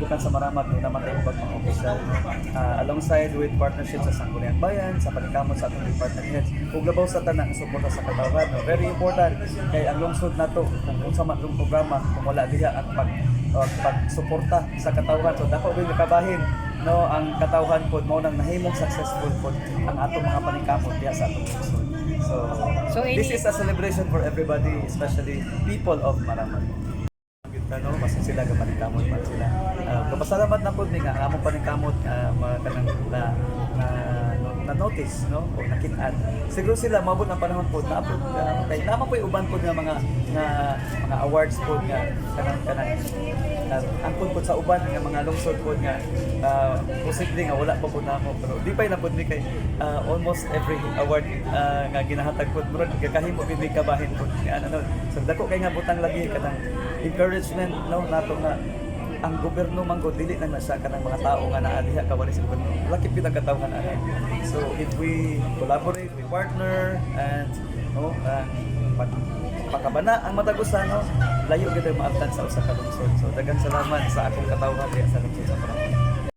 kalibukan sa Maramag no namatay ubang mga opisyal no. Alongside with partnership sa Sangguniang Bayan, sa panikamot sa atong department heads, ug labaw sa tanang suporta sa katawhan no. Very important kay ang lungsod nato kung unsa man itong programa kung wala diha ang pagsuporta sa katawhan, so dako gyud kabahin no ang katawhan pod mao nang nahimong successful pod ang atong mga paningkamot diha sa atong lungsod. So this is a celebration for everybody, especially people of Maramag. No, mas sila ga paningkamot man sila. Kapasalamat na pod ni nga among paningkamot kanang na notice no o nakit-an. Siguro sila mabot ang panahon pod na pod kay naman po uban pod nga mga awards pod nga kanang angkon pod sa uban nga mga lungsod pod nga posible nga wala pa pod namo, pero di pa na pod ni kay almost every award nga ginahatag pod murag gakahimo gid ni kabahin pod nga ano. So dako kay nga butang lagi kanang encouragement no nato nga ang gobyerno man gud dili lang na siya kanang mga tao nga naa diha kawali sa gobyerno, lakip kita katawhan ana. So if we collaborate, we partner, and no pakabana ang matagusan no, layo gid maabtan sa usa ka lungsod. So daghang salamat sa akong katawhan diha sa lungsod sa Maramag.